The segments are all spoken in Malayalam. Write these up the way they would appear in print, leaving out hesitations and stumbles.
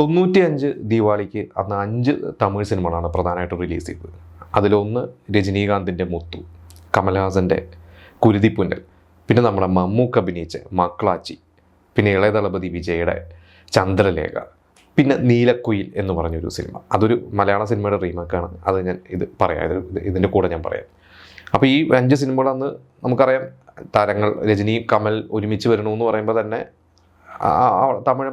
95 ദീപാവലിക്ക് അന്ന് 5 തമിഴ് സിനിമകളാണ് പ്രധാനമായിട്ടും റിലീസ് ചെയ്തത്. അതിലൊന്ന് രജനീകാന്തിൻ്റെ മുത്തു, കമൽഹാസൻ്റെ കുരുതിപ്പുന്നൽ, പിന്നെ നമ്മുടെ മമ്മൂക്ക് അഭിനയിച്ച മക്കളാച്ചി, പിന്നെ ഇളയ ദളപതി വിജയുടെ ചന്ദ്രലേഖ, പിന്നെ നീലക്കുയിൽ എന്ന് പറഞ്ഞൊരു സിനിമ. അതൊരു മലയാള സിനിമയുടെ റീമേക്കാണ്. അത് ഞാൻ പറയാം, ഇതിൻ്റെ കൂടെ ഞാൻ പറയാം. അപ്പോൾ ഈ 5 സിനിമകൾ അന്ന് നമുക്കറിയാം, താരങ്ങൾ രജനി കമൽ ഒരുമിച്ച് വരണമെന്ന് പറയുമ്പോൾ തന്നെ തമിഴ്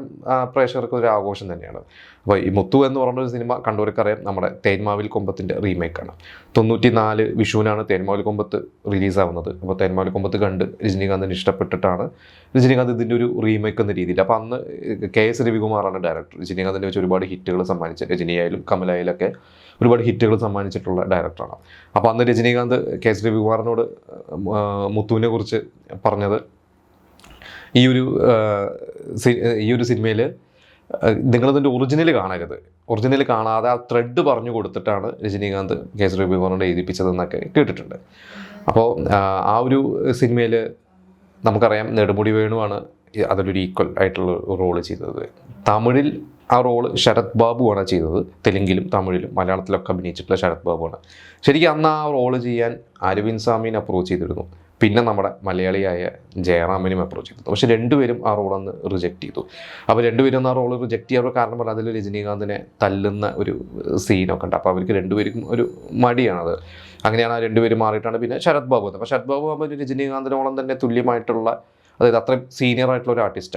പ്രേക്ഷകർക്ക് ഒരു ആഘോഷം തന്നെയാണ്. അപ്പോൾ ഈ മുത്തു എന്ന് പറഞ്ഞൊരു സിനിമ കണ്ടവർക്കറിയാം, നമ്മുടെ തേന്മാവിൽ കൊമ്പത്തിൻ്റെ റീമേക്കാണ്. 94 വിഷുവിനാണ് തേന്മാവിൽ കൊമ്പത്ത് റിലീസാവുന്നത്. അപ്പോൾ തേന്മാവിൽ കൊമ്പത്ത് കണ്ട് രജനീകാന്തിന് ഇഷ്ടപ്പെട്ടിട്ടാണ് രജനീകാന്ത് ഇതിൻ്റെ ഒരു റീമേക്ക് എന്ന രീതിയിൽ. അപ്പോൾ അന്ന് KS രവികുമാറാണ് ഡയറക്ടർ. രജനീകാന്തിനെ വെച്ച് ഒരുപാട് ഹിറ്റുകൾ സമ്മാനിച്ച, രജനിയായാലും കമലായാലൊക്കെ ഒരുപാട് ഹിറ്റുകൾ സമ്മാനിച്ചിട്ടുള്ള ഡയറക്ടറാണ്. അപ്പോൾ അന്ന് രജനീകാന്ത് KS രവികുമാറിനോട് മുത്തുവിനെ കുറിച്ച് പറഞ്ഞത്, ഈ ഒരു സിനിമയിൽ നിങ്ങളിതിൻ്റെ ഒറിജിനൽ കാണരുത്, ഒറിജിനൽ കാണാതെ ആ ത്രെഡ് പറഞ്ഞു കൊടുത്തിട്ടാണ് രജനീകാന്ത് KS രവികുമാറിനോട് എഴുതിപ്പിച്ചതെന്നൊക്കെ കേട്ടിട്ടുണ്ട്. അപ്പോൾ ആ ഒരു സിനിമയിൽ നമുക്കറിയാം, നെടുമുടി വേണുവാണ് അതിലൊരു ഈക്വൽ ആയിട്ടുള്ള റോള് ചെയ്തത്. തമിഴിൽ ആ റോള് ശരത് ബാബുവാണ് ചെയ്തത്. തെലുങ്കിലും തമിഴിലും മലയാളത്തിലൊക്കെ അഭിനയിച്ചിട്ടുള്ള ശരത് ബാബുവാണ്. ശരിക്കും അന്ന് ആ റോള് ചെയ്യാൻ അരവിന്ദ് സ്വാമിനെ അപ്രോച്ച് ചെയ്തിരുന്നു. പിന്നെ നമ്മുടെ മലയാളിയായ ജയറാമിനും അപ്രോച്ച് ചെയ്തു. പക്ഷെ രണ്ടുപേരും ആ റോളന്ന് റിജക്റ്റ് ചെയ്തു. അപ്പോൾ രണ്ടുപേരും ആ റോള് റിജക്റ്റ് ചെയ്യാനുള്ള കാരണം പറഞ്ഞാൽ അതിൽ രജനീകാന്തിനെ തല്ലുന്ന ഒരു സീനൊക്കെ ഉണ്ട്. അപ്പോൾ അവർക്ക് രണ്ടുപേർക്കും ഒരു മടിയാണത്. അങ്ങനെയാണ് ആ രണ്ടുപേരും മാറിയിട്ടാണ് പിന്നെ ശരത് ബാബു വന്നത്. അപ്പോൾ ശരത് ബാബു ആകുമ്പോൾ രജനീകാന്തിനോളം തന്നെ തുല്യമായിട്ടുള്ള, അതായത് അത്രയും സീനിയർ ആയിട്ടുള്ള ഒരു ആർട്ടിസ്റ്റാണ്.